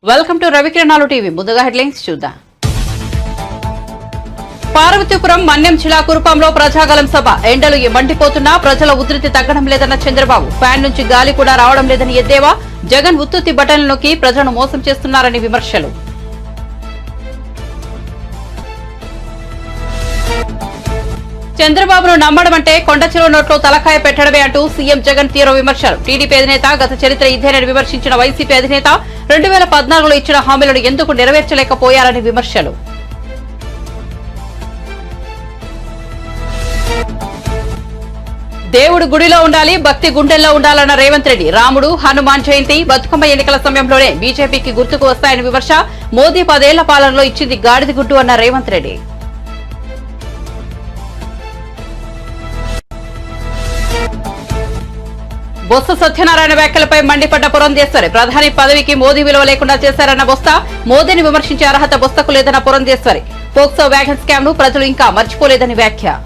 Welcome to Ravikiranalu TV. ముందుగా headlines చూద్దాం. పార్వతీపురం మన్యం జిల్లా కురుపాంలో ప్రజాగలం సభ. ఎండలు మండిపోతున్నా ప్రజల ఉధృతి తగ్గడం లేదన్న చంద్రబాబు. ఫ్యాన్ నుంచి గాలి కూడా రావడం లేదని ఎద్దేవా. జగన్ ఉత్తుత్తి బటన్లు నొక్కి ప్రజలను మోసం చేస్తున్నారని విమర్శలు. చంద్రబాబును నమ్మడం అంటే కొండ చెరువు నోట్లో తలకాయ పెట్టడమే అంటూ సీఎం జగన్ తీవ్ర విమర్శలు. టీడీపీ అధినేత గత చరిత్ర ఇదేనని విమర్శించిన వైసీపీ అధినేత 2014లో ఇచ్చిన హామీలను ఎందుకు నెరవేర్చలేకపోయారని విమర్శలు. దేవుడు గుడిలో ఉండాలి, భక్తి గుండెల్లో ఉండాలన్న రేవంత్ రెడ్డి. రాముడు, హనుమాన్ జయంతి, బతుకమ్మ ఎన్నికల సమయంలోనే బీజేపీకి గుర్తుకు వస్తాయని విమర్శ. మోదీ 10 ఏళ్ల పాలనలో ఇచ్చింది గాడిద గుడ్డు అన్న రేవంత్ రెడ్డి. బొత్స సత్యనారాయణ వ్యాఖ్యలపై మండిపడ్డ పురంధేశ్వరి. ప్రధాని పదవికి మోదీ విలువ లేకుండా చేశారన్న బొత్స. మోదీని విమర్శించే అర్హత బొత్సకు లేదన్న పురంధేశ్వరి. పోక్సో వ్యాగన్ స్కామ్ ను ప్రజలు ఇంకా మర్చిపోలేదని వ్యాఖ్య.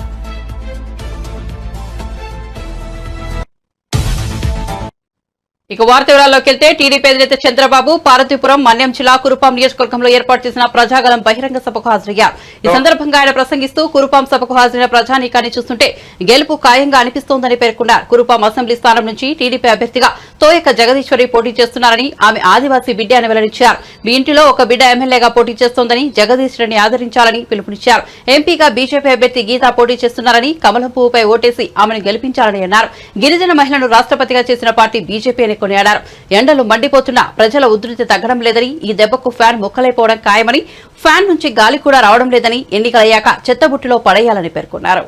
ఇక వార్త వివరాల్లోకి వెళ్తే టీడీపీ అధినేత చంద్రబాబు పార్వతీపురం మన్యం జిల్లా కురుపాం నియోజకవర్గంలో ఏర్పాటు చేసిన ప్రజాగలం బహిరంగ సభకు హాజరయ్యారు. ఈ సందర్భంగా ఆయన ప్రసంగిస్తూ కురుపాం సభకు హాజరైన ప్రజానీకాన్ని చూస్తుంటే గెలుపు ఖాయంగా అనిపిస్తోందని పేర్కొన్నారు. కురుపాం అసెంబ్లీ స్థానం నుంచి టీడీపీ అభ్యర్థిగా తోయక జగదీశ్వరి పోటీ చేస్తున్నారని, ఆమె ఆదివాసీ బిడ్డ అని వెల్లడించారు. మీ ఇంటిలో ఒక బిడ్డ ఎమ్మెల్యేగా పోటీ చేస్తోందని, జగదీశ్వరిని ఆదరించాలని పిలుపునిచ్చారు. ఎంపీగా బీజేపీ అభ్యర్థి గీత పోటీ చేస్తున్నారని, కమలం పువ్వుపై ఓటేసి ఆమెను గెలిపించాలని అన్నారు. గిరిజన మహిళను రాష్ట్రపతిగా చేసిన పార్టీ బీజేపీ అని కొనియాడారు. ఎండలు మండిపోతున్నా ప్రజల ఉధృతి తగ్గడం లేదని, ఈ దెబ్బకు ఫ్యాన్ ముక్కలైపోవడం ఖాయమని, ఫ్యాన్ నుంచి గాలి కూడా రావడం లేదని, ఎన్నికలయ్యాక చెత్తబుట్టిలో పడేయాలని పేర్కొన్నారు.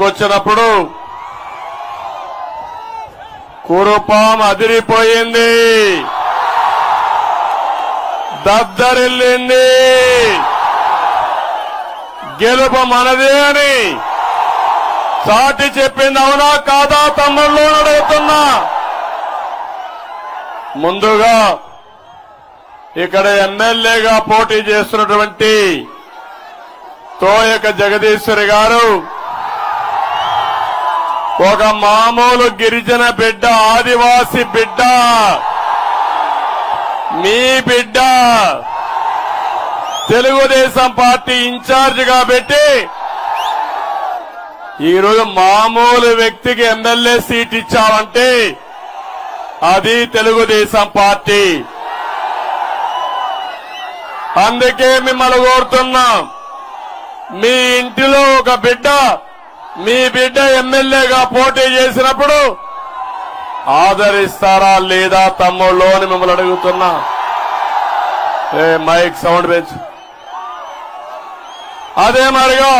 వచ్చినప్పుడు కురుపాం అదిరిపోయింది, దద్దరిల్లింది, గెలుపు మనదే అని చాటి చెప్పింది. అవునా కాదా తమ్ముళ్ళు అడుగుతున్నా. ముందుగా ఇక్కడ ఎమ్మెల్యేగా పోటీ చేస్తున్నటువంటి తోయక జగదీశ్వరి గారు ఒక మామూలు గిరిజన బిడ్డ, ఆదివాసి బిడ్డ, మీ బిడ్డ. తెలుగుదేశం పార్టీ ఇన్ఛార్జిగా పెట్టి ఈరోజు మామూలు వ్యక్తికి ఎమ్మెల్యే సీట్ ఇచ్చామంటే అది తెలుగుదేశం పార్టీ. అందుకే మిమ్మల్ని కోరుతున్నాం, మీ ఇంటిలో ఒక బిడ్డ, మీ బిడ్డ ఎమ్మెల్యేగా పోటీ చేసినప్పుడు ఆదరిస్తారా లేదా తమ్ముళ్ళు అని మిమ్మల్ని అడుగుతున్నా. మైక్ సౌండ్ పెంచు. అదే మరిగా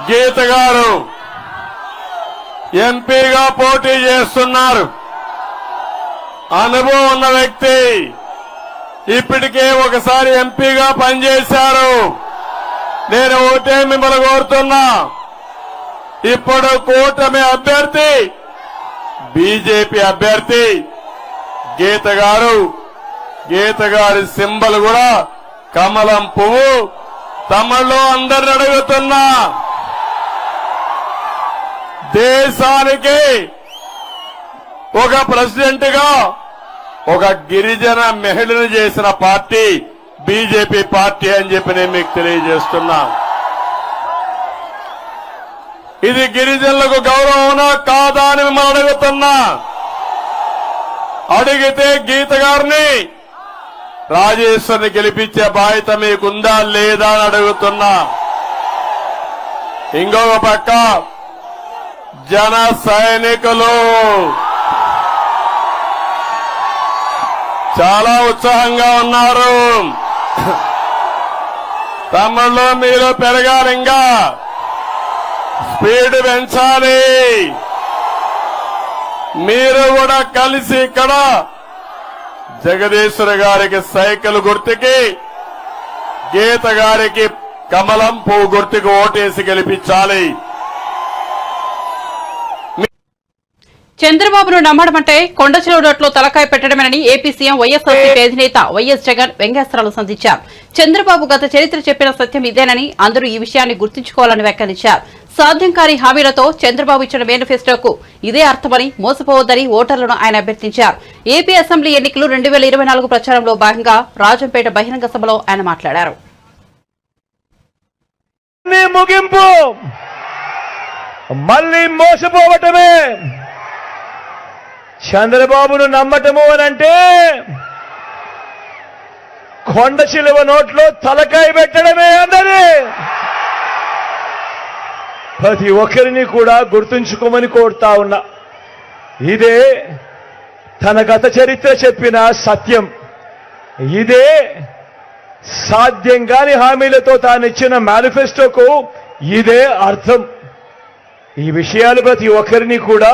గీత గారు ఎంపీగా పోటీ చేస్తున్నారు. అనుభవం ఉన్న వ్యక్తి, ఇప్పటికే ఒకసారి ఎంపీగా పనిచేశారు. నేను ఒకటే మిమ్మల్ని కోరుతున్నా, ఇప్పుడు కూటమి అభ్యర్థి, బీజేపీ అభ్యర్థి గీత గారు. గీత గారి సింబల్ కూడా కమలం పువ్వు. తమలో అందరిని అడుగుతున్నా, దేశానికి ఒక ప్రెసిడెంట్ గా ఒక గిరిజన మహిళను చేసిన పార్టీ బీజేపీ పార్టీ అని చెప్పి నేను మీకు తెలియజేస్తున్నా. ఇది గిరిజనులకు గౌరవమా కాదా అని మిమ్మల్ని అడుగుతున్నా. అడిగితే గీత గారిని, రాజేశ్వరిని గెలిపించే బాధ్యత మీకుందా లేదా అని అడుగుతున్నా. ఇంకొక పక్క జన సైనికులు చాలా ఉత్సాహంగా ఉన్నారు. తమ్ముళ్ళు మీరు పెరగాలి, ఇంకా స్పీడ్ పెంచాలి. మీరు కూడా కలిసి ఇక్కడ జగదీశ్వరి గారికి సైకిల్ గుర్తుకి, గీత గారికి కమలం పువ్వు గుర్తుకు ఓటేసి గెలిపించాలి. చంద్రబాబును నమ్మడమంటే కొండ చెరువు నోట్లో తలకాయ పెట్టడమేనని ఏపీ సీఎం వైఎస్ఆర్సీపీ అధినేత వైఎస్ జగన్ వ్యంగ్యాస్త్రాలు సంధించారు. చంద్రబాబు గత చరిత్ర చెప్పిన సత్యం ఇదేనని, అందరూ ఈ విషయాన్ని గుర్తుంచుకోవాలని వ్యాఖ్యానించారు. సాధ్యం కాని హామీలతో చంద్రబాబు ఇచ్చిన మేనిఫెస్టోకు ఇదే అర్థమని మోసపోవద్దని ఓటర్లను ఆయన అభ్యర్థించారు. ఏపీ అసెంబ్లీ ఎన్నికలు 2024 ప్రచారంలో భాగంగా రాజంపేట బహిరంగ సభలో ఆయన మాట్లాడారు. ముగింపు మళ్ళీ మోసపోవటమే. చంద్రబాబును నమ్మటము అనంటే కొండ చిలువ నోట్లో తలకాయ పెట్టడమే అన్నది ప్రతి ఒక్కరిని కూడా గుర్తుంచుకోమని కోరుతా ఉన్నా. ఇదే తన గత చరిత్ర చెప్పిన సత్యం. ఇదే సాధ్యం కాని హామీలతో తానిచ్చిన మేనిఫెస్టోకు ఇదే అర్థం. ఈ విషయాలు ప్రతి ఒక్కరిని కూడా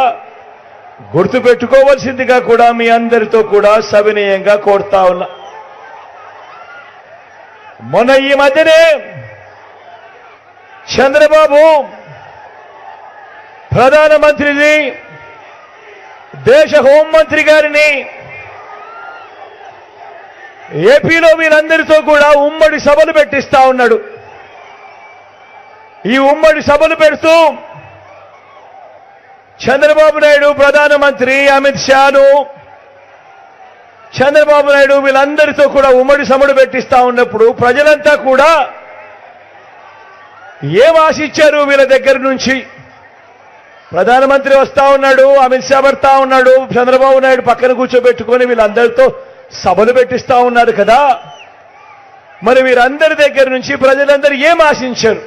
గుర్తు పెట్టుకోవాల్సిందిగా కూడా మీ అందరితో కూడా సవినయంగా కోరుతా ఉన్నా. మొన్న ఈ మధ్యనే చంద్రబాబు ప్రధానమంత్రిని, దేశ హోంమంత్రి గారిని ఏపీలో వీరందరితో కూడా ఉమ్మడి సభలు పెట్టిస్తా ఉన్నాడు. ఈ ఉమ్మడి సభలు పెడుతూ చంద్రబాబు నాయుడు, ప్రధానమంత్రి అమిత్ షాను, చంద్రబాబు నాయుడు వీళ్ళందరితో కూడా ఉమ్మడి సభలు పెట్టిస్తా ఉన్నప్పుడు ప్రజలంతా కూడా ఏం ఆశించారు వీళ్ళ దగ్గర నుంచి? ప్రధానమంత్రి వస్తా ఉన్నాడు, అమిత్ షా పడతా ఉన్నాడు, చంద్రబాబు నాయుడు పక్కన కూర్చోబెట్టుకొని వీళ్ళందరితో సభలు పెట్టిస్తా ఉన్నారు కదా. మరి వీరందరి దగ్గర నుంచి ప్రజలందరూ ఏం ఆశించారు?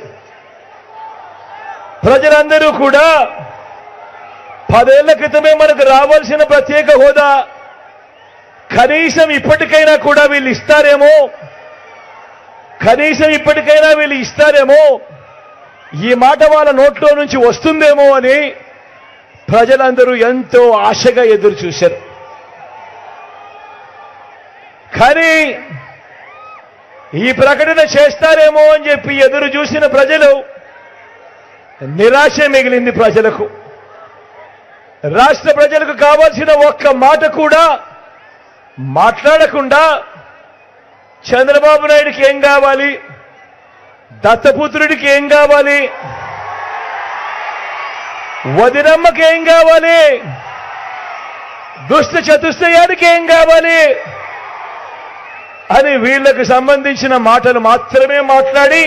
ప్రజలందరూ కూడా 10 ఏళ్ల క్రితమే మనకు రావాల్సిన ప్రత్యేక హోదా కనీసం ఇప్పటికైనా కూడా వీళ్ళు ఇస్తారేమో, ఈ మాట వాళ్ళ నోట్లో నుంచి వస్తుందేమో అని ప్రజలందరూ ఎంతో ఆశగా ఎదురు చూశారు. కానీ ఈ ప్రకటన చేస్తారేమో అని చెప్పి ఎదురు చూసిన ప్రజలు నిరాశ మిగిలింది. ప్రజలకు, రాష్ట్ర ప్రజలకు కావాల్సిన ఒక్క మాట కూడా మాట్లాడకుండా చంద్రబాబు నాయుడికి ఏం కావాలి, దత్తపుత్రుడికి ఏం కావాలి, వదినమ్మకి ఏం కావాలి, దుష్ట చతుష్టయానికి ఏం కావాలి అని వీళ్లకు సంబంధించిన మాటలు మాత్రమే మాట్లాడి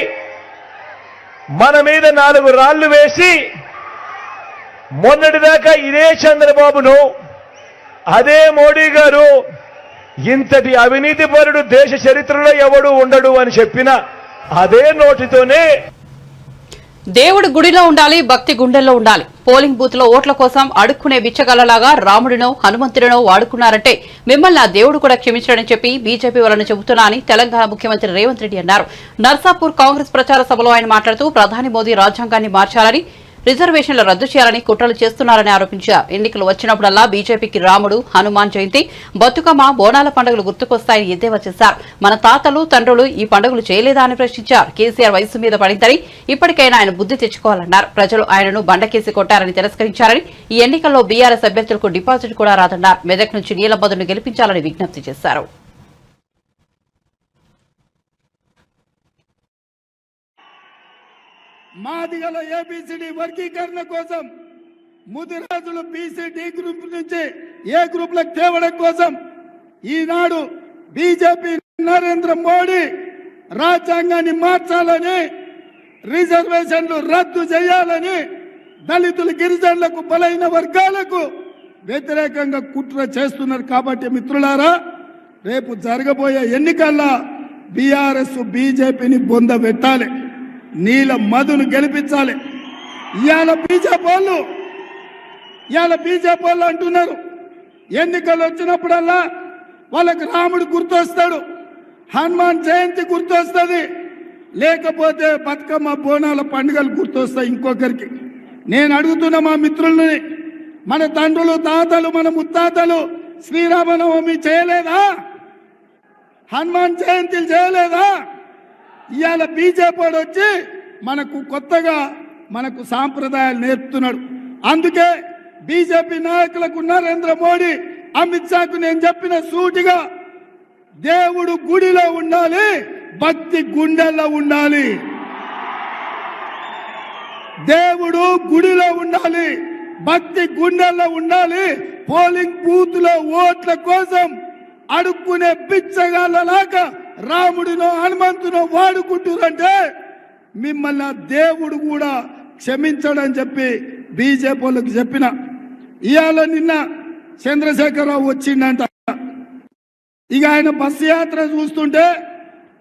మన మీద 4 రాళ్లు వేసి మొన్నటిదాకా ఇదే చంద్రబాబును, అదే మోడీ గారు ఇంతటి అవినీతి పరుడు దేశ చరిత్రలో ఎవడు ఉండడు అని చెప్పిన అదే నోటితోనే దేవుడు గుడిలో ఉండాలి, భక్తి గుండెల్లో ఉండాలి. పోలింగ్ బూత్ లో ఓట్ల కోసం అడుక్కునే బిచ్చగలలాగా రాముడినో హనుమంతుడినో వాడుకున్నారంటే మిమ్మల్ని ఆ దేవుడు కూడా క్షమించడని చెప్పి బీజేపీ వాళ్ళని చెబుతున్నా అని తెలంగాణ ముఖ్యమంత్రి రేవంత్ రెడ్డి అన్నారు. నర్సాపూర్ కాంగ్రెస్ ప్రచార సభలో ఆయన మాట్లాడుతూ ప్రధాని మోదీ రాజ్యాంగాన్ని మార్చాలని, రిజర్వేషన్లు రద్దు చేయాలని కుట్రలు చేస్తున్నారని ఆరోపించారు. ఎన్నికలు వచ్చినప్పుడల్లా బీజేపీకి రాముడు, హనుమాన్ జయంతి, బతుకమ్మ, బోనాల పండుగలు గుర్తుకొస్తాయని ఎద్దేవా చేశారు. మన తాతలు, తండ్రులు ఈ పండుగలు చేయలేదా అని ప్రశ్నించారు. కేసీఆర్ వయసు మీద పడిందని, ఇప్పటికైనా ఆయన బుద్ధి తెచ్చుకోవాలన్నారు. ప్రజలు ఆయనను బండకేసి కొట్టారని తిరస్కరించారని, ఈ ఎన్నికల్లో బీఆర్ఎస్ అభ్యర్థులకు డిపాజిట్ కూడా రాదన్నారు. మెదక్ నుంచి నీలబదును గెలిపించాలని విజ్ఞప్తి చేశారు. మాదిగల ఏబిసిడి వర్గీకరణ కోసం, ముదిరాజులు బీసీ గ్రూప్ నుంచి ఏ గ్రూప్ లకు తేవడం కోసం ఈనాడు బీజేపీ నరేంద్ర మోడీ రాజ్యాంగాన్ని మార్చాలని, రిజర్వేషన్లు రద్దు చేయాలని, దళితులు, గిరిజనులకు, బలైన వర్గాలకు వ్యతిరేకంగా కుట్ర చేస్తున్నారు. కాబట్టి మిత్రులారా, రేపు జరగబోయే ఎన్నికల్లో బీఆర్ఎస్ బీజేపీని బొంద పెట్టాలి, నీల మధును గెలిపించాలి. ఇవాళ బీజేపీ వాళ్ళు అంటున్నారు ఎన్నికలు వచ్చినప్పుడల్లా వాళ్ళకి రాముడు గుర్తొస్తాడు, హనుమాన్ జయంతి గుర్తొస్తుంది, లేకపోతే బతుకమ్మ, బోనాల పండుగలు గుర్తొస్తాయి ఇంకొకరికి. నేను అడుగుతున్న మా మిత్రుల్ని, మన తండ్రులు, తాతలు, మన ముత్తాతలు శ్రీరామనవమి చేయలేదా? హనుమాన్ జయంతిలు చేయలేదా? ఇవాళ బీజేపీ వచ్చి మనకు కొత్తగా సాంప్రదాయాలు నేర్పుతున్నాడు. అందుకే బీజేపీ నాయకులకు నరేంద్ర మోడీ, అమిత్ షాకు నేను చెప్పిన సూటిగా, దేవుడు గుడిలో ఉండాలి, భక్తి గుండెల్లో ఉండాలి. దేవుడు గుడిలో ఉండాలి, భక్తి గుండెల్లో ఉండాలి. పోలింగ్ బూత్ లో ఓట్ల కోసం అడుక్కునే బిచ్చగాళ్ళలాగా రాముడినో హనుమంతునో వాడుకుంటురంటే మిమ్మల్ని దేవుడు కూడా క్షమించడని చెప్పి బీజేపీ వాళ్ళకి చెప్పిన. ఇవాళ నిన్న చంద్రశేఖరరావు వచ్చిందంట. ఇక ఆయన బస్సు యాత్ర చూస్తుంటే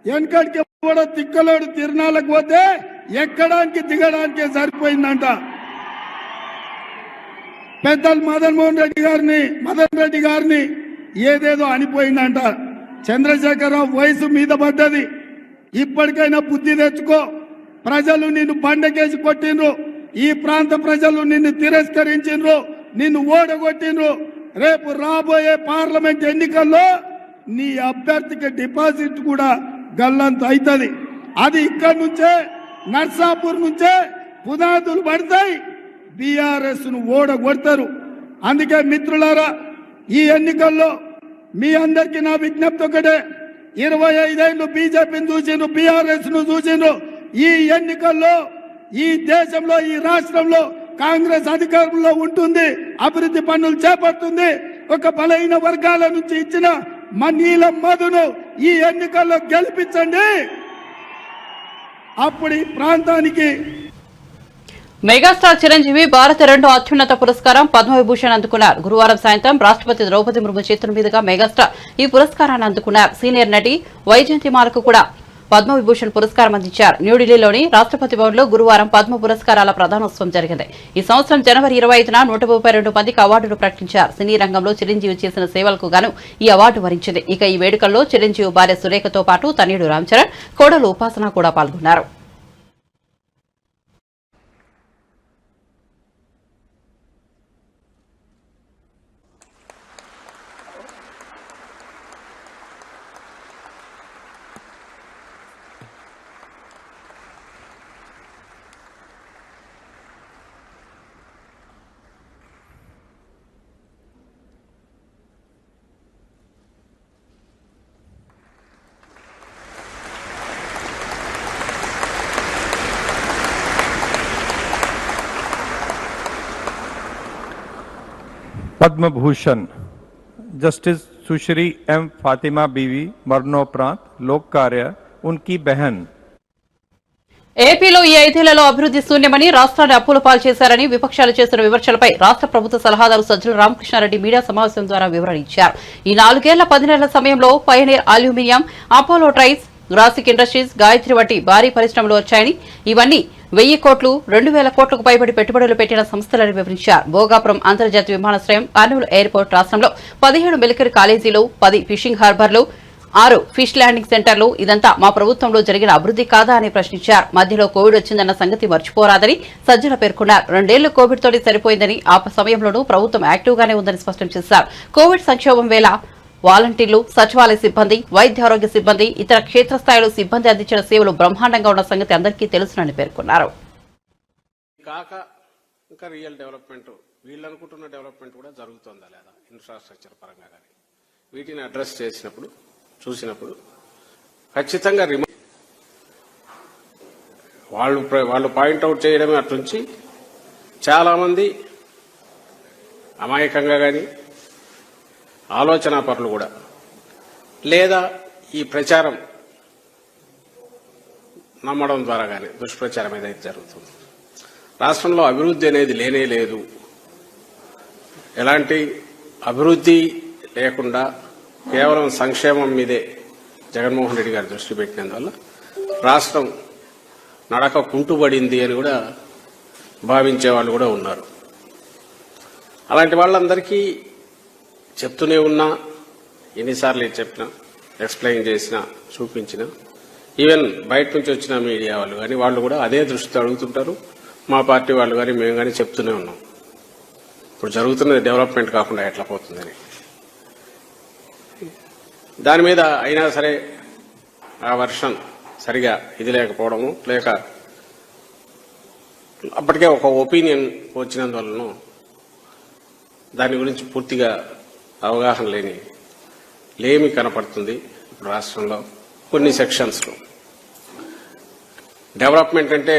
వెనకడికి కూడా తిక్కలోడు తిరణాలకు పోతే ఎక్కడానికి దిగడానికే సరిపోయిందంట. పెద్దలు మదన్ రెడ్డి గారిని ఏదేదో అనిపోయిందంట. చంద్రశేఖరరావు వయసు మీద పడ్డది, ఇప్పటికైనా బుద్ధి తెచ్చుకో. ప్రజలు నిన్ను బండకేసి కొట్టిండ్రు, ఈ ప్రాంత ప్రజలు నిన్ను తిరస్కరించిండ్రు, నిన్ను ఓడగొట్టిండ్రు. రేపు రాబోయే పార్లమెంట్ ఎన్నికల్లో నీ అభ్యర్థికి డిపాజిట్ కూడా గల్లంత అవుతుంది. అది ఇక్కడి నుంచే నర్సాపూర్ నుంచే పునాదులు పడతాయి, బీఆర్ఎస్ ను ఓడగొడతారు. అందుకే మిత్రులారా, ఈ ఎన్నికల్లో మీ అందరికీ నా విజ్ఞప్తి ఒకటే. 25 ఏళ్లు బీజేపీని చూసిండ్రు, బీఆర్ఎస్ ను చూసిండ్రు. ఈ ఎన్నికల్లో ఈ దేశంలో ఈ రాష్ట్రంలో కాంగ్రెస్ అధికారంలో ఉంటుంది, అభివృద్ధి పనులు చేపడుతుంది. ఒక బలహీన వర్గాల నుంచి ఇచ్చిన నీలం మధును ఈ ఎన్నికల్లో గెలిపించండి. అప్పుడు ఈ ప్రాంతానికి మెగాస్టార్ చిరంజీవి భారత రెండో అత్యున్నత పురస్కారం పద్మవిభూషణ్ అందుకున్నారు. గురువారం సాయంత్రం రాష్ట్రపతి ద్రౌపది ముర్ము చేతుల మీదుగా మెగాస్టార్ ఈ పురస్కారాన్ని అందుకున్నారు. సీనియర్ నటి వైజయంతిమాలకు కూడా పద్మవిభూషణ్ పురస్కారం అందించారు. న్యూఢిల్లీలోని రాష్ట్రపతి భవన్లో గురువారం పద్మ పురస్కారాల ప్రదానోత్సవం జరిగింది. ఈ సంవత్సరం జనవరి 25న 132 మందికి అవార్డులు ప్రకటించారు. సినీ రంగంలో చిరంజీవి చేసిన సేవలకు గాను ఈ అవార్డు వరించింది. ఇక ఈ వేడుకల్లో చిరంజీవి భార్య సురేఖతో పాటు తనయుడు రామ్ చరణ్, కోడలు ఉపాసన కూడా పాల్గొన్నారు. पद्म भूषण जस्टिस सुश्री एम फातिमा बीवी मरणोपरांत लोक कार्य उनकी बहन. ఏపీలో ఈ 5 ఏళ్లలో అభివృద్ధి శూన్యమని, రాష్ట్రాన్ని అప్పుల పాలు చేశారని విపక్షాలు చేస్తున్న విమర్శలపై రాష్ట్ర ప్రభుత్వ సలహాదారు సజ్జల రామకృష్ణారెడ్డి మీడియా సమావేశం ద్వారా వివరణ ఇచ్చారు. ఈ 4 ఏళ్ల 10 నెలల సమయంలో Pioneer Aluminium, Apollo Trails, Grasim Industries, Gayatri వంటి భారీ పరిశ్రమలు వచ్చాయని, ఇవన్నీ 1000 కోట్లు, 2000 కోట్లకు పైబడి పెట్టుబడులు పెట్టిన సంస్థలని వివరించారు. భోగాపురం అంతర్జాతీయ విమానాశ్రయం, కర్నూలు ఎయిర్పోర్ట్, రాష్ట్రంలో 17 మిలిటరీ కాలేజీలు, 10 ఫిషింగ్ హార్బర్లు, 6 ఫిష్ ల్యాండింగ్ సెంటర్లు, ఇదంతా మా ప్రభుత్వంలో జరిగిన అభివృద్ధి కాదా అని ప్రశ్నించారు. మధ్యలో కోవిడ్ వచ్చిందన్న సంగతి మర్చిపోరాదని సజ్జల పేర్కొన్నారు. 2 ఏళ్లు కోవిడ్ తోటి సరిపోయిందని, ఆ సమయంలోనూ ప్రభుత్వం యాక్టివ్ గానే ఉందని స్పష్టం చేశారు. కోవిడ్ సంక్షోభం వేళ వాలంటీర్లు, సచివాలయ సిబ్బంది, వైద్యారోగ్య సిబ్బంది, ఇతర క్షేత్రస్థాయిలో సిబ్బంది అందించిన సేవలు బ్రహ్మాండంగా ఉన్న సంగతి అందరికీ తెలుసునని పేర్కొన్నారు. కాక ఇంకా రియల్ డెవలప్మెంట్, వీళ్ళు అనుకుంటున్న డెవలప్మెంట్ కూడా జరుగుతుందా లేదా ఇన్ఫ్రాస్ట్రక్చర్ పరంగా కానీ, వీటిని అడ్రస్ చేసినప్పుడు చూసినప్పుడు ఖచ్చితంగా వాళ్ళు పాయింట్అవుట్ చేయడమే అట్నుంచి చాలా మంది అమాయకంగా కానీ, ఆలోచనా పరులు కూడా, లేదా ఈ ప్రచారం నమ్మడం ద్వారా కానీ దుష్ప్రచారం ఏదైతే జరుగుతుంది. రాష్ట్రంలో అభివృద్ధి అనేది లేనే లేదు. ఎలాంటి అభివృద్ధి లేకుండా కేవలం సంక్షేమం మీదే జగన్మోహన్ రెడ్డి గారు దృష్టి పెట్టినందువల్ల రాష్ట్రం నడక కుంటుబడింది అని కూడా భావించే వాళ్ళు కూడా ఉన్నారు. అలాంటి వాళ్ళందరికీ చెప్తూనే ఉన్నా, ఎన్నిసార్లు చెప్పినా, ఎక్స్ప్లెయిన్ చేసినా, చూపించినా, ఈవెన్ బయట నుంచి వచ్చిన మీడియా వాళ్ళు కానీ వాళ్ళు కూడా అదే దృష్టితో అడుగుతుంటారు. మా పార్టీ వాళ్ళు కానీ మేము కానీ చెప్తూనే ఉన్నాం, ఇప్పుడు జరుగుతున్నది డెవలప్మెంట్ కాకుండా ఎట్లా పోతుందని. దాని మీద అయినా సరే ఆ వర్షన్ సరిగా ఇది లేకపోవడము, లేక అప్పటికే ఒక ఒపీనియన్ వచ్చినందువలన దాని గురించి పూర్తిగా అవగాహన లేమి కనపడుతుంది. ఇప్పుడు రాష్ట్రంలో కొన్ని సెక్షన్స్లో డెవలప్మెంట్ అంటే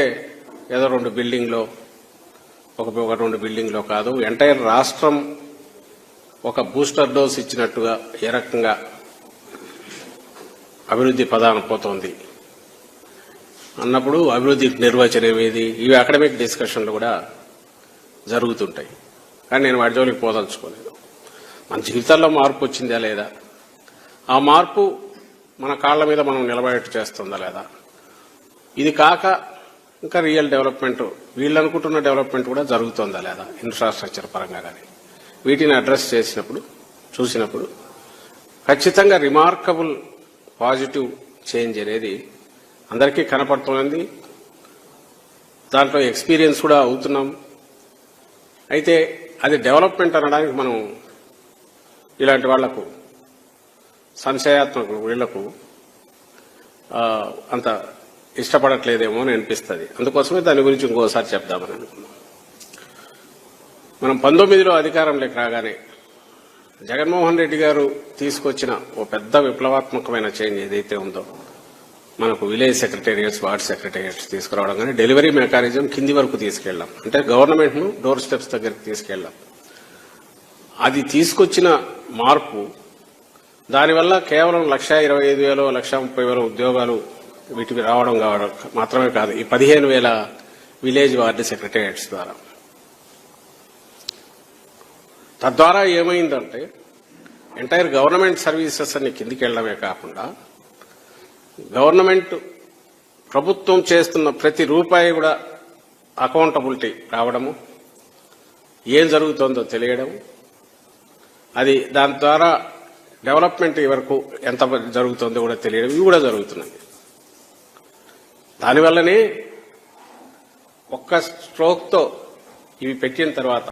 ఏదో 2 బిల్డింగ్లో ఒక 2 బిల్డింగ్లో కాదు, ఎంటైర్ రాష్ట్రం ఒక బూస్టర్ డోస్ ఇచ్చినట్టుగా ఏ రకంగా అభివృద్ధి పదాన పోతోంది అన్నప్పుడు అభివృద్ధికి నిర్వచనం ఏది, ఇవి అకాడమిక్ డిస్కషన్లు కూడా జరుగుతుంటాయి. కానీ నేను వాటి జోలికి పోదలుచుకోలేదు. మన జీవితాల్లో మార్పు వచ్చిందా లేదా, ఆ మార్పు మన కాళ్ల మీద మనం నిలబడేట్టు చేస్తుందా లేదా, ఇది కాక ఇంకా రియల్ డెవలప్మెంట్, వీళ్ళు అనుకుంటున్న డెవలప్మెంట్ కూడా జరుగుతుందా లేదా ఇన్ఫ్రాస్ట్రక్చర్ పరంగా కానీ, వీటిని అడ్రస్ చేసినప్పుడు చూసినప్పుడు ఖచ్చితంగా రిమార్కబుల్ పాజిటివ్ చేంజ్ అనేది అందరికీ కనపడుతోంది. దాంట్లో ఎక్స్పీరియన్స్ కూడా అవుతున్నాం. అయితే అది డెవలప్మెంట్ అనడానికి మనం ఇలాంటి వాళ్లకు సంశయాత్మక వీళ్లకు అంత ఇష్టపడట్లేదేమో అని అనిపిస్తుంది. అందుకోసమే దాని గురించి ఇంకోసారి చెప్దామని అనుకున్నాం. మనం 19లో అధికారంలోకి రాగానే జగన్మోహన్ రెడ్డి గారు తీసుకొచ్చిన ఓ పెద్ద విప్లవాత్మకమైన చేంజ్ ఏదైతే ఉందో, మనకు విలేజ్ సెక్రటేరియట్స్, వార్డ్ సెక్రటేరియట్స్ తీసుకురావడం, కానీ డెలివరీ మెకానిజం కింది వరకు తీసుకెళ్లాం. అంటే గవర్నమెంట్ను డోర్ స్టెప్స్ దగ్గరికి తీసుకెళ్లాం. అది తీసుకొచ్చిన మార్పు, దానివల్ల కేవలం 1,25,000, 1,30,000 ఉద్యోగాలు వీటికి రావడం మాత్రమే కాదు, ఈ 15,000 విలేజ్ వార్డు సెక్రటేరియట్స్ ద్వారా. తద్వారా ఏమైందంటే ఎంటైర్ గవర్నమెంట్ సర్వీసెస్ అన్ని కిందికి వెళ్లడమే కాకుండా, గవర్నమెంట్ ప్రభుత్వం చేస్తున్న ప్రతి రూపాయి కూడా అకౌంటబిలిటీ రావడము, ఏం జరుగుతుందో తెలియడం, అది దాని ద్వారా డెవలప్మెంట్ వరకు ఎంత జరుగుతుందో కూడా తెలియడం, ఇవి కూడా జరుగుతున్నాయి. దానివల్లనే ఒక్క స్ట్రోక్తో ఇవి పెట్టిన తర్వాత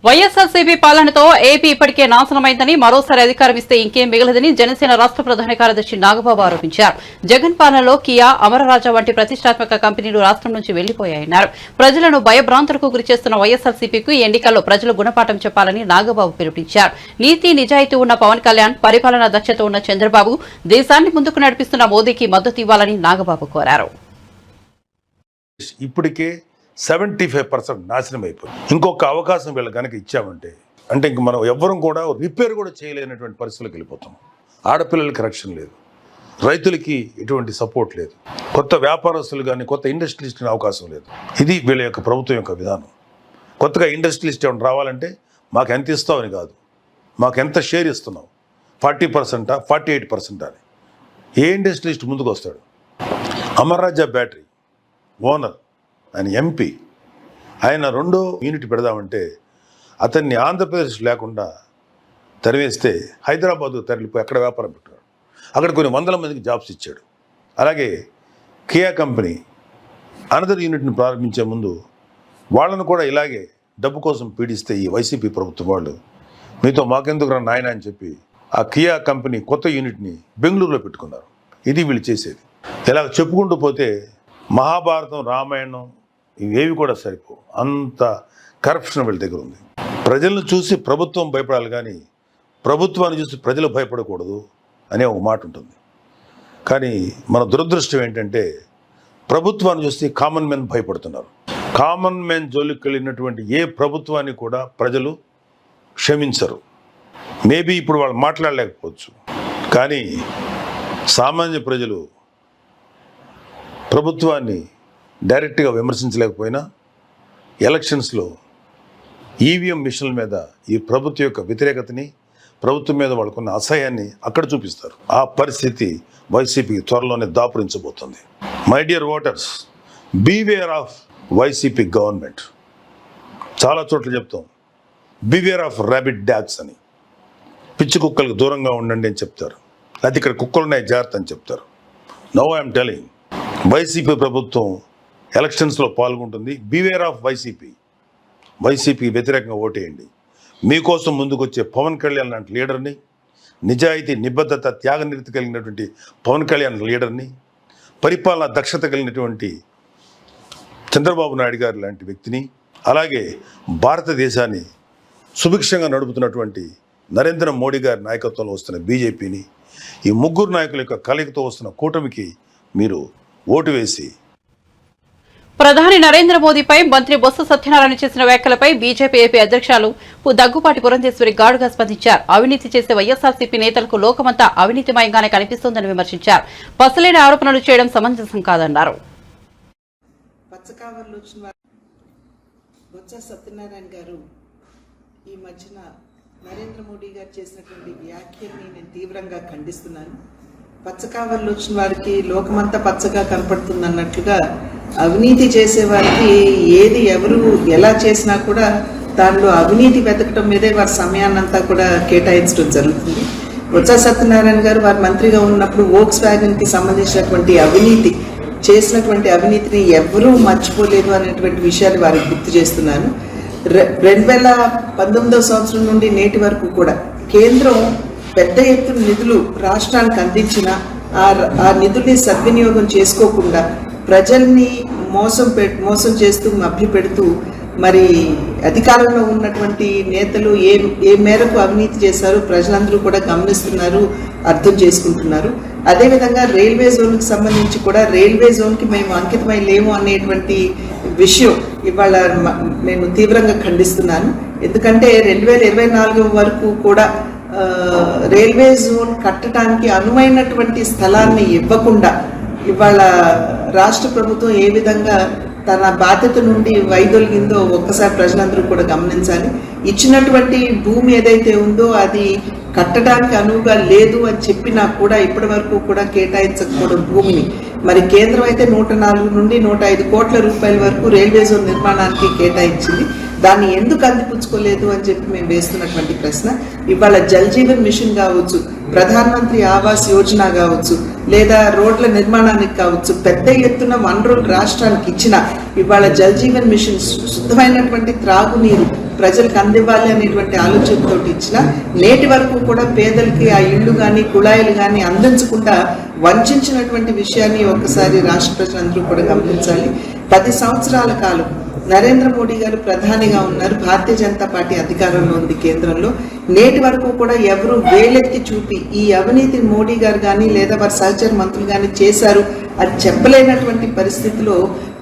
వైఎస్ఆర్సీపీ పాలనతో ఏపీ ఇప్పటికే నాశనమైందని, మరోసారి అధికారం ఇస్తే ఇంకేం మిగలదని జనసేన రాష్ట్ర ప్రధాన కార్యదర్శి నాగబాబు ఆరోపించారు. జగన్ పాలనలో కియా, అమరరాజా వంటి ప్రతిష్టాత్మక కంపెనీలు రాష్ట్రం నుంచి వెళ్లిపోయాయన్నారు. ప్రజలను భయభ్రాంతులకు గురిచేస్తున్న వైఎస్ఆర్సీపీకు ఎన్నికల్లో ప్రజలు గుణపాఠం చెప్పాలని నాగబాబు పిలుపునిచ్చారు. నీతి నిజాయితీ ఉన్న పవన్ కళ్యాణ్, పరిపాలనా దక్షత ఉన్న చంద్రబాబు, దేశాన్ని ముందుకు నడిపిస్తున్న మోదీకి మద్దతు ఇవ్వాలని నాగబాబు కోరారు. ఇప్పటికే 75% నాశనం అయిపోయింది. ఇంకొక అవకాశం వీళ్ళు కనుక ఇచ్చామంటే, అంటే ఇంక మనం ఎవ్వరం కూడా రిపేర్ కూడా చేయలేనటువంటి పరిస్థితులకు వెళ్ళిపోతాం. ఆడపిల్లలకి రక్షణ లేదు, రైతులకి ఎటువంటి సపోర్ట్ లేదు, కొత్త వ్యాపారస్తులు కానీ కొత్త ఇండస్ట్రియలిస్ట్కి అవకాశం లేదు. ఇది వీళ్ళ యొక్క ప్రభుత్వం యొక్క విధానం. కొత్తగా ఇండస్ట్రియలిస్ట్ ఏమైనా రావాలంటే మాకు ఎంత ఇస్తావని కాదు, మాకు ఎంత షేర్ ఇస్తున్నావు, 40%, 48% అని. ఏ ఇండస్ట్రియలిస్ట్ ముందుకు వస్తాడు? అమర్రాజా బ్యాటరీ ఓనర్, ఆయన ఎంపీ, ఆయన 2వ యూనిట్ పెడదామంటే అతన్ని ఆంధ్రప్రదేశ్ లేకుండా తరివేస్తే హైదరాబాద్ తరలిపోయి అక్కడ వ్యాపారం పెట్టాడు. అక్కడ కొన్ని 100 మందికి జాబ్స్ ఇచ్చాడు. అలాగే కియా కంపెనీ అనదర్ యూనిట్ని ప్రారంభించే ముందు వాళ్ళను కూడా ఇలాగే డబ్బు కోసం పీడిస్తే ఈ వైసీపీ ప్రభుత్వం వాళ్ళు మీతో మాకెందుకు రా నాయన అని చెప్పి ఆ కియా కంపెనీ కొత్త యూనిట్ని బెంగళూరులో పెట్టుకున్నారు. ఇది వీళ్ళు చేసేది. ఇలా చెప్పుకుంటూ పోతే మహాభారతం, రామాయణం ఇవేవి కూడా సరిపో, అంత కరప్షన్ వీళ్ళ దగ్గర ఉంది. ప్రజలను చూసి ప్రభుత్వం భయపడాలి కానీ ప్రభుత్వాన్ని చూసి ప్రజలు భయపడకూడదు అనే ఒక మాట ఉంటుంది. కానీ మన దురదృష్టం ఏంటంటే ప్రభుత్వాన్ని చూసి కామన్ మెన్ భయపడుతున్నారు. కామన్ మెన్ జోలికి వెళ్ళినటువంటి ఏ ప్రభుత్వాన్ని కూడా ప్రజలు క్షమించరు. మేబీ ఇప్పుడు వాళ్ళు మాట్లాడలేకపోవచ్చు, కానీ సామాన్య ప్రజలు ప్రభుత్వాన్ని డైరెక్ట్గా విమర్శించలేకపోయినా ఎలక్షన్స్లో ఈవీఎం మిషన్ల మీద ఈ ప్రభుత్వం యొక్క వ్యతిరేకతని, ప్రభుత్వం మీద వాళ్ళకున్న అసహ్యాన్ని అక్కడ చూపిస్తారు. ఆ పరిస్థితి వైసీపీ త్వరలోనే దాపురించబోతుంది. My dear voters, beware of YCP government. చాలా చోట్ల చెప్తాం బీవేర్ ఆఫ్ ర్యాబిట్ డాగ్స్ అని. పిచ్చి కుక్కలకు దూరంగా ఉండండి అని చెప్తారు, అది ఇక్కడ కుక్కలున్నాయి జాగ్రత్త అని చెప్తారు. నౌ ఐఎమ్ టెలింగ్, వైసీపీ ప్రభుత్వం ఎలక్షన్స్లో పాల్గొంటుంది. Beware of YCP. వైసీపీ వ్యతిరేకంగా ఓటేయండి. మీకోసం ముందుకొచ్చే పవన్ కళ్యాణ్ లాంటి లీడర్ని, నిజాయితీ, నిబద్ధత, త్యాగనిరతి కలిగినటువంటి పవన్ కళ్యాణ్ లీడర్ని, పరిపాలన దక్షత కలిగినటువంటి చంద్రబాబు నాయుడు గారు లాంటి వ్యక్తిని, అలాగే భారతదేశాన్ని సుభిక్షంగా నడుపుతున్నటువంటి నరేంద్ర మోడీ గారి నాయకత్వంలో వస్తున్న బీజేపీని, ఈ ముగ్గురు నాయకుల యొక్క కలయికతో వస్తున్న కూటమికి మీరు ఓటు వేసి ప్రధాని నరేంద్ర మోదీపై మంత్రి బొత్స సత్యనారాయణ చేసిన వ్యాఖ్యలపై బీజేపీ ఏపీ అధ్యక్షులు దగ్గుపాటి పురంధేశ్వరి ఘాటుగా స్పందించారు. అవినీతి చేసే వైఎస్ఆర్సీపీ నేతలకు లోకమంతా అవినీతిమయంగానే కనిపిస్తోందని విమర్శించారు. పసలేని ఆరోపణలు చేయడం సమంజసం కాదన్నారు. బొత్స సత్యనారాయణ గారు ఈ మధ్యన నరేంద్ర మోడీ గారు చేసినటువంటి వ్యాఖ్యల్ని నేను తీవ్రంగా ఖండిస్తున్నాను. పచ్చకావర్లు వచ్చిన వారికి లోకమంతా పచ్చగా కనపడుతుంది అన్నట్లుగా అవినీతి చేసే వారికి ఏది ఎవరు ఎలా చేసినా కూడా దానిలో అవినీతి వెతకడం మీదే వారి సమయాన్నంతా కూడా కేటాయించడం జరుగుతుంది. బొత్స సత్యనారాయణ గారు వారి మంత్రిగా ఉన్నప్పుడు వోక్స్ వ్యాగన్కి సంబంధించినటువంటి అవినీతి చేసినటువంటి అవినీతిని ఎవరూ మర్చిపోలేదు అనేటువంటి విషయాలు వారికి గుర్తు చేస్తున్నాను. 2019 సంవత్సరం నుండి నేటి వరకు కూడా కేంద్రం పెద్ద ఎత్తున నిధులు రాష్ట్రానికి అందించిన ఆ నిధుల్ని సద్వినియోగం చేసుకోకుండా ప్రజల్ని మోసం చేస్తూ మభ్యపెడుతూ మరి అధికారంలో ఉన్నటువంటి నేతలు ఏ మేరకు అవినీతి చేశారు ప్రజలందరూ కూడా గమనిస్తున్నారు, అర్థం చేసుకుంటున్నారు. అదేవిధంగా రైల్వే జోన్కి సంబంధించి కూడా రైల్వే జోన్కి మేము అంకితమై లేము అనేటువంటి విషయం ఇవాళ నేను తీవ్రంగా ఖండిస్తున్నాను. ఎందుకంటే 2024 వరకు కూడా రైల్వే జోన్ కట్టడానికి అనువైనటువంటి స్థలాన్ని ఇవ్వకుండా ఇవాళ రాష్ట్ర ప్రభుత్వం ఏ విధంగా తన బాధ్యత నుండి వైదొలిగిందో ఒక్కసారి ప్రజలందరూ కూడా గమనించాలి. ఇచ్చినటువంటి భూమి ఏదైతే ఉందో అది కట్టడానికి అనువుగా లేదు అని చెప్పినా కూడా ఇప్పటి వరకు కూడా కేటాయించకపోవడం భూమిని మరి కేంద్రం అయితే 104 నుండి 105 కోట్ల రూపాయల వరకు రైల్వే జోన్ నిర్మాణానికి కేటాయించింది. దాన్ని ఎందుకు అందిపుచ్చుకోలేదు అని చెప్పి మేము వేస్తున్నటువంటి ప్రశ్న. ఇవాళ జల్ జీవన్ మిషన్ కావచ్చు, ప్రధానమంత్రి ఆవాస్ యోజన కావచ్చు, లేదా రోడ్ల నిర్మాణానికి కావచ్చు, పెద్ద ఎత్తున వనరులు రాష్ట్రానికి ఇచ్చిన ఇవాళ జల్ జీవన్ మిషన్ శుద్ధమైనటువంటి త్రాగునీరు ప్రజలకు అందివ్వాలి అనేటువంటి ఆలోచనతో ఇచ్చిన నేటి వరకు కూడా పేదలకి ఆ ఇళ్లు కానీ కుళాయిలు కానీ అందించకుండా వంచినటువంటి విషయాన్ని ఒక్కసారి రాష్ట్ర ప్రజలందరూ కూడా గమనించాలి. 10 సంవత్సరాల కాలం నరేంద్ర మోడీ గారు ప్రధానిగా ఉన్నారు, భారతీయ జనతా పార్టీ అధికారంలో ఉంది కేంద్రంలో. నేటి వరకు కూడా ఎవరు వేలెత్తి చూపి ఈ అవినీతిని మోడీ గారు కానీ లేదా వారి సహచర మంత్రులు కానీ చేశారు అది చెప్పలేనటువంటి పరిస్థితిలో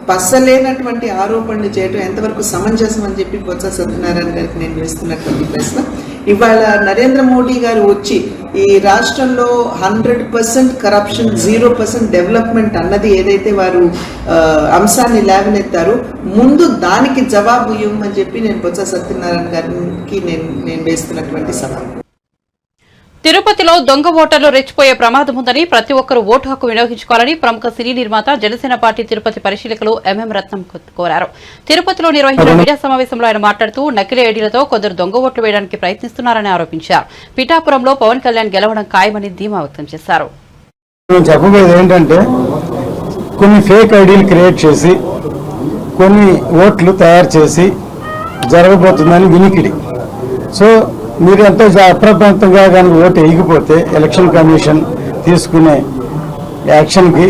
పసలేనటువంటి ఆరోపణలు చేయడం ఎంతవరకు సమంజసం అని చెప్పి బొత్స సత్యనారాయణ గారికి నేను వేస్తున్నటువంటి ప్రశ్న. ఇవాళ నరేంద్ర మోడీ గారు వచ్చి ఈ రాష్ట్రంలో 100% కరప్షన్ 0% డెవలప్మెంట్ అన్నది ఏదైతే వారు అంశాన్ని లేవనెత్తారో ముందు దానికి జవాబు ఇవ్వమని చెప్పి నేను బొత్స సత్యనారాయణ గారికి నేను వేస్తున్నటువంటి సవాల్. తిరుపతిలో దొంగ ఓటర్లు రెచ్చిపోయే ప్రమాదం ఉందని ప్రతి ఒక్కరూ ఓటు హక్కు వినియోగించుకోవాలని ప్రముఖ సినీ నిర్మాత జనసేన పార్టీ తిరుపతి పరిశీలకులు ఎంఎం రత్నం కోరారు. తిరుపతిలో నిర్వహించిన మీడియా సమావేశంలో ఆయన మాట్లాడుతూ నకిలీ ఐడీలతో కొందరు దొంగ ఓట్లు వేయడానికి ప్రయత్నిస్తున్నారని ఆరోపించారు. పిఠాపురంలో పవన్ కళ్యాణ్ గెలవడం ఖాయమని ధీమా వ్యక్తం చేశారు. చెప్పబోయేది ఏంటంటే కొన్ని ఫేక్ ఐడీలు క్రియేట్ చేసి కొన్ని ఓట్లు తయారు చేసి జరగబోతుందని వినికిడి. సో మీరు ఎంతో అప్రమత్తంగా కనుక ఓటు వేయకపోతే ఎలక్షన్ కమిషన్ తీసుకునే యాక్షన్కి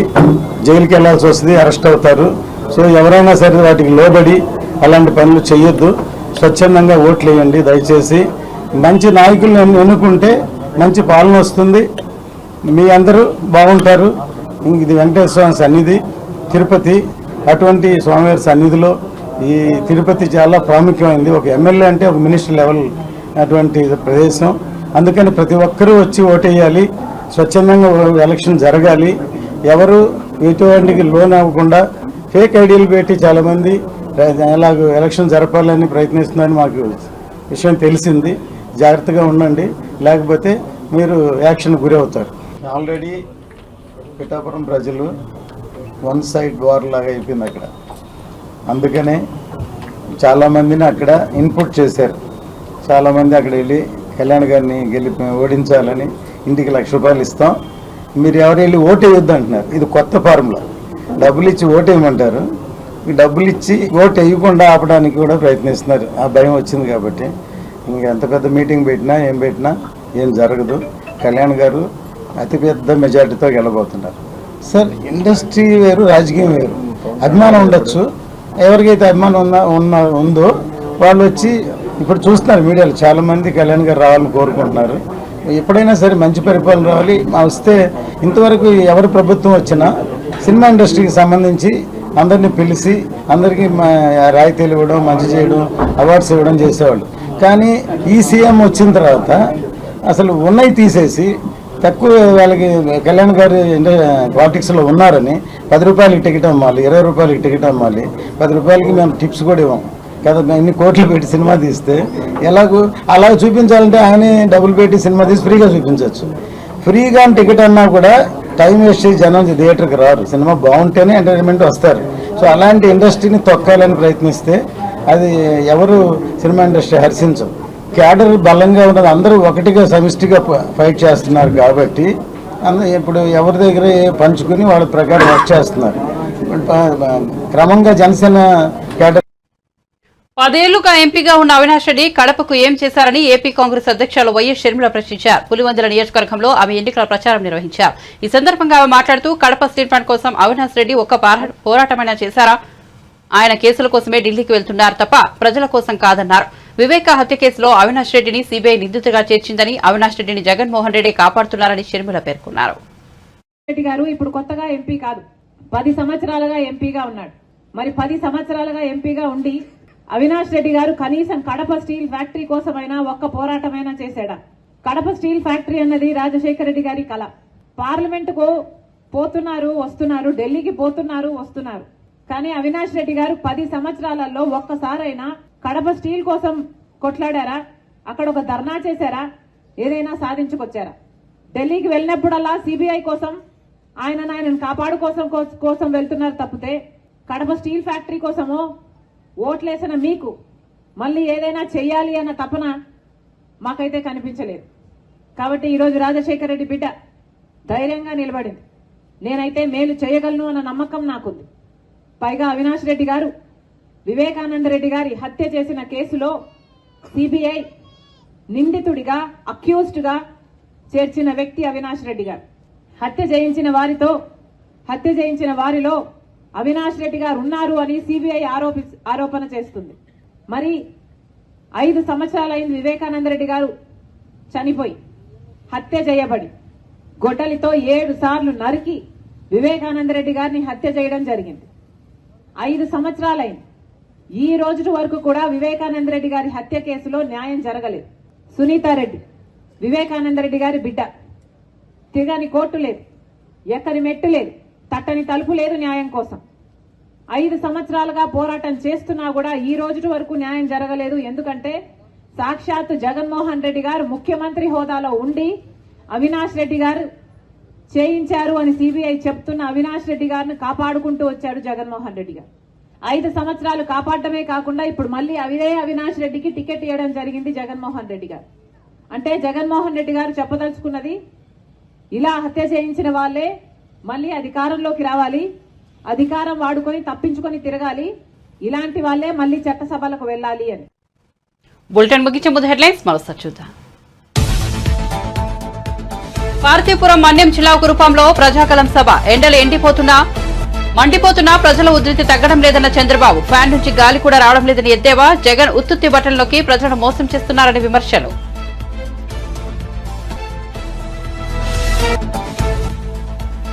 జైలుకి వెళ్లాల్సి వస్తుంది, అరెస్ట్ అవుతారు. సో ఎవరైనా సరే వాటికి లోబడి అలాంటి పనులు చేయొద్దు, స్వచ్ఛందంగా ఓట్లు వేయండి దయచేసి. మంచి నాయకులను ఎన్నుకుంటే మంచి పాలన వస్తుంది, మీ అందరూ బాగుంటారు. ఇది వెంకటేశ్వర స్వామి సన్నిధి తిరుపతి, అటువంటి స్వామివారి సన్నిధిలో ఈ తిరుపతి చాలా ప్రాముఖ్యమైనది. ఒక ఎమ్మెల్యే అంటే ఒక మినిస్టర్ లెవెల్ అటువంటి ప్రదేశం. అందుకని ప్రతి ఒక్కరూ వచ్చి ఓటేయాలి, స్వచ్ఛందంగా ఎలక్షన్ జరగాలి. ఎవరు ఎటువంటికి లోన్ అవ్వకుండా ఫేక్ ఐడీలు పెట్టి చాలామంది ఎలాగ ఎలక్షన్ జరపాలని ప్రయత్నిస్తున్నారని మాకు విషయం తెలిసింది. జాగ్రత్తగా ఉండండి, లేకపోతే మీరు యాక్షన్ గురి అవుతారు. ఆల్రెడీ పిఠాపురం ప్రజలు వన్ సైడ్ వార్ లాగా అయిపోయింది అక్కడ. అందుకనే చాలామందిని అక్కడ ఇన్పుట్ చేశారు. చాలామంది అక్కడ వెళ్ళి కళ్యాణ్ గారిని ఓడించాలని ఇంటికి ₹1,00,000 ఇస్తాం, మీరు ఎవరు వెళ్ళి ఓటు వేయొద్దు అంటున్నారు. ఇది కొత్త ఫార్ములా. డబ్బులు ఇచ్చి ఓటు వేయమంటారు, డబ్బులు ఇచ్చి ఓటు వేయకుండా ఆపడానికి కూడా ప్రయత్నిస్తున్నారు. ఆ భయం వచ్చింది కాబట్టి ఇంకా ఎంత పెద్ద మీటింగ్ పెట్టినా ఏం జరగదు. కళ్యాణ్ గారు అతిపెద్ద మెజార్టీతో గెలబోతున్నారు. సార్, ఇండస్ట్రీ వేరు, రాజకీయం వేరు. అభిమానం ఉండొచ్చు, ఎవరికైతే అభిమానం ఉందో వాళ్ళు వచ్చి ఇప్పుడు చూస్తున్నారు మీడియాలో చాలామంది కళ్యాణ్ గారు రావాలని కోరుకుంటున్నారు. ఎప్పుడైనా సరే మంచి పరిపాలన రావాలి. వస్తే ఇంతవరకు ఎవరి ప్రభుత్వం వచ్చినా సినిమా ఇండస్ట్రీకి సంబంధించి అందరినీ పిలిచి అందరికీ రాయితీలు ఇవ్వడం, మంచి చేయడం, అవార్డ్స్ ఇవ్వడం చేసేవాళ్ళు. కానీ ఈ సీఎం వచ్చిన తర్వాత అసలు ఉన్నవి తీసేసి తక్కువ వాళ్ళకి కళ్యాణ్ గారు పాలిటిక్స్లో ఉన్నారని 10 రూపాయలకి టికెట్ అమ్మాలి, 20 రూపాయలకి టికెట్ అమ్మాలి, 10 రూపాయలకి మేము టిప్స్ కూడా ఇవ్వం కదా. ఇన్ని కోట్లు పెట్టి సినిమా తీస్తే అలా చూపించాలంటే ఆయనే డబ్బులు పెట్టి సినిమా తీసి ఫ్రీగా చూపించవచ్చు. ఫ్రీగా టికెట్ అన్నా కూడా టైం వేస్ట్ చేసి జనం థియేటర్కి రారు. సినిమా బాగుంటేనే ఎంటర్టైన్మెంట్ వస్తారు. సో అలాంటి ఇండస్ట్రీని తొక్కాలని ప్రయత్నిస్తే అది ఎవరు సినిమా ఇండస్ట్రీ హర్షించరు. క్యాడర్ బలంగా ఉన్నది, అందరూ ఒకటిగా సమిష్టిగా ఫైట్ చేస్తున్నారు కాబట్టి ఇప్పుడు ఎవరి దగ్గర పంచుకుని వాళ్ళ ప్రకారం వర్క్ చేస్తున్నారు. క్రమంగా జనసేన క్యాడర్ 10 ఏళ్లుగా ఎంపీగా ఉన్న అవినాష్ రెడ్డి కడపకు ఏం చేశారని ఏపీ కాంగ్రెస్ అధ్యక్షులు వైఎస్ షర్మిల ప్రశ్నించారు. పులివెందుల నియోజకవర్గంలో ఆమె ఎన్నికల ప్రచారం నిర్వహించారు. ఈ సందర్భంగా ఆమె మాట్లాడుతూ కడప స్టీల్ ప్లాంట్ కోసం అవినాష్ రెడ్డి ఒక్క పోరాటమైనా చేశారా? ఆయన కేసుల కోసమే ఢిల్లీకి వెళ్తున్నారు తప్ప ప్రజల కోసం కాదన్నారు. వివేక హత్య కేసులో అవినాష్ రెడ్డిని సీబీఐ నిందితుడిగా చేర్చిందని, అవినాష్ రెడ్డిని జగన్మోహన్ రెడ్డి కాపాడుతున్నారని షర్మిల పేర్కొన్నారు. రెడ్డి గారు ఇప్పుడు కొత్తగా ఎంపీ కాదు, 10 సంవత్సరాలుగా ఎంపీగా ఉన్నాడు. మరి 10 సంవత్సరాలుగా ఎంపీగా ఉండి అవినాష్ రెడ్డి గారు కనీసం కడప స్టీల్ ఫ్యాక్టరీ కోసమైనా ఒక్క పోరాటమైనా చేశాడా? కడప స్టీల్ ఫ్యాక్టరీ అన్నది రాజశేఖర రెడ్డి గారి కళ. పార్లమెంటుకు పోతున్నారు, వస్తున్నారు, ఢిల్లీకి పోతున్నారు, వస్తున్నారు. కానీ అవినాష్ రెడ్డి గారు 10 సంవత్సరాలలో ఒక్కసారైనా కడప స్టీల్ కోసం కొట్లాడారా? అక్కడ ఒక ధర్నా చేశారా? ఏదైనా సాధించుకొచ్చారా? ఢిల్లీకి వెళ్ళినప్పుడల్లా సిబిఐ కోసం ఆయనను కాపాడు కోసం వెళ్తున్నారు తప్పితే కడప స్టీల్ ఫ్యాక్టరీ కోసమో ఓట్లేసిన మీకు మళ్ళీ ఏదైనా చెయ్యాలి అన్న తపన మాకైతే కనిపించలేదు. కాబట్టి ఈరోజు రాజశేఖర రెడ్డి బిడ్డ ధైర్యంగా నిలబడింది. నేనైతే మేలు చేయగలను అన్న నమ్మకం నాకుంది. పైగా అవినాష్ రెడ్డి గారు వివేకానంద రెడ్డి గారి హత్య చేసిన కేసులో సిబిఐ నిందితుడిగా, అక్యూజ్డ్గా చేర్చిన వ్యక్తి అవినాష్ రెడ్డి గారు. హత్య చేయించిన వారిలో అవినాష్ రెడ్డి గారు ఉన్నారు అని సిబిఐ ఆరోపణ చేస్తుంది. మరి 5 సంవత్సరాలైంది వివేకానంద రెడ్డి గారు చనిపోయి, హత్య చేయబడి, గొడ్డలితో 7 సార్లు నరికి వివేకానంద రెడ్డి గారిని హత్య చేయడం జరిగింది. 5 సంవత్సరాలైంది. ఈ రోజు వరకు కూడా వివేకానంద రెడ్డి గారి హత్య కేసులో న్యాయం జరగలేదు. సునీతారెడ్డి వివేకానంద రెడ్డి గారి బిడ్డ. తిరగని కోర్టు లేదు, ఎక్కని మెట్టు లేదు, తట్టని తలుపు లేదు న్యాయం కోసం. 5 సంవత్సరాలుగా పోరాటం చేస్తున్నా కూడా ఈ రోజు వరకు న్యాయం జరగలేదు. ఎందుకంటే సాక్షాత్తు జగన్మోహన్ రెడ్డి గారు ముఖ్యమంత్రి హోదాలో ఉండి అవినాష్ రెడ్డి గారు చేయించారు అని సిబిఐ చెప్తున్న అవినాష్ రెడ్డి గారిని కాపాడుకుంటూ వచ్చాడు జగన్మోహన్ రెడ్డి గారు. 5 సంవత్సరాలు కాపాడటమే కాకుండా ఇప్పుడు మళ్ళీ అవినాష్ రెడ్డికి టికెట్ ఇవ్వడం జరిగింది జగన్మోహన్ రెడ్డి గారు. అంటే జగన్మోహన్ రెడ్డి గారు చెప్పదలుచుకున్నది, ఇలా హత్య చేయించిన వాళ్ళే మళ్ళీ అధికారంలోకి రావాలి, అధికారం వాడుకొని తప్పించుకొని తిరగాలి, ఇలాంటి వాళ్ళే మళ్ళీ చట్టసభలకు వెళ్లాలి అని. బులెటిన్ ముగించే ముందు హెడ్లైన్స్ మరోసారి చూద్దాం. పార్తీపురం మన్యం జిల్లా కురుపాంలో ప్రజాకలం సభ. ఎండలు మండిపోతున్నా ప్రజల ఉధృతి తగ్గడం లేదన్న చంద్రబాబు. ఫ్యాన్ నుంచి గాలి కూడా రావడం లేదని ఎద్దేవా. జగన్ ఉత్తుత్తి బట్టల్లోకి ప్రజలను మోసం చేస్తున్నారని విమర్శలు.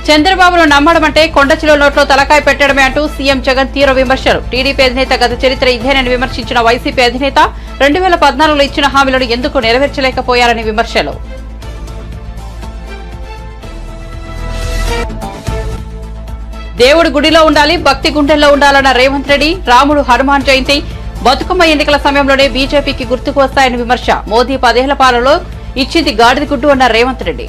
చంద్రబాబును నమ్మడం అంటే కొండచిలో నోట్లో తలకాయ పెట్టడమే అంటూ సీఎం జగన్ తీవ్ర విమర్శలు. టీడీపీ అధినేత గత చరిత్ర ఇదేనని విమర్శించిన వైసీపీ అధినేత 2014లో ఇచ్చిన హామీలను ఎందుకు నెరవేర్చలేకపోయారని విమర్శలు. దేవుడు గుడిలో ఉండాలి, భక్తి గుండెల్లో ఉండాలన్న రేవంత్ రెడ్డి. రాముడు, హనుమాన్ జయంతి, బతుకమ్మ ఎన్నికల సమయంలోనే బీజేపీకి గుర్తుకు వస్తాయని విమర్శ. మోదీ 10 ఏళ్ల పాలనలో ఇచ్చింది గాడిద గుడ్డు అన్న రేవంత్ రెడ్డి.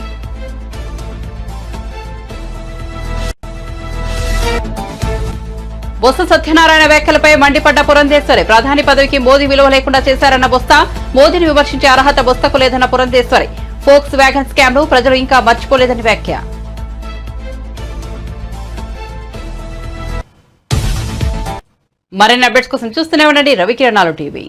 బొత్స సత్యనారాయణ వ్యాఖ్యలపై మండిపడ్డ పురంధేశ్వరి. ప్రధాని పదవికి మోదీ విలువ లేకుండా చేశారన్న బొత్స. మోదీని విమర్శించే అర్హత బొత్సకు లేదన్న పురంధేశ్వరి. ఫోక్స్ వ్యాగన్ స్కామ్ ను ప్రజలు ఇంకా మర్చిపోలేదని వ్యాఖ్య. మరిన్ని అప్డేట్స్ కోసం చూస్తూనే ఉండండి రవికిరణాలు టీవీ.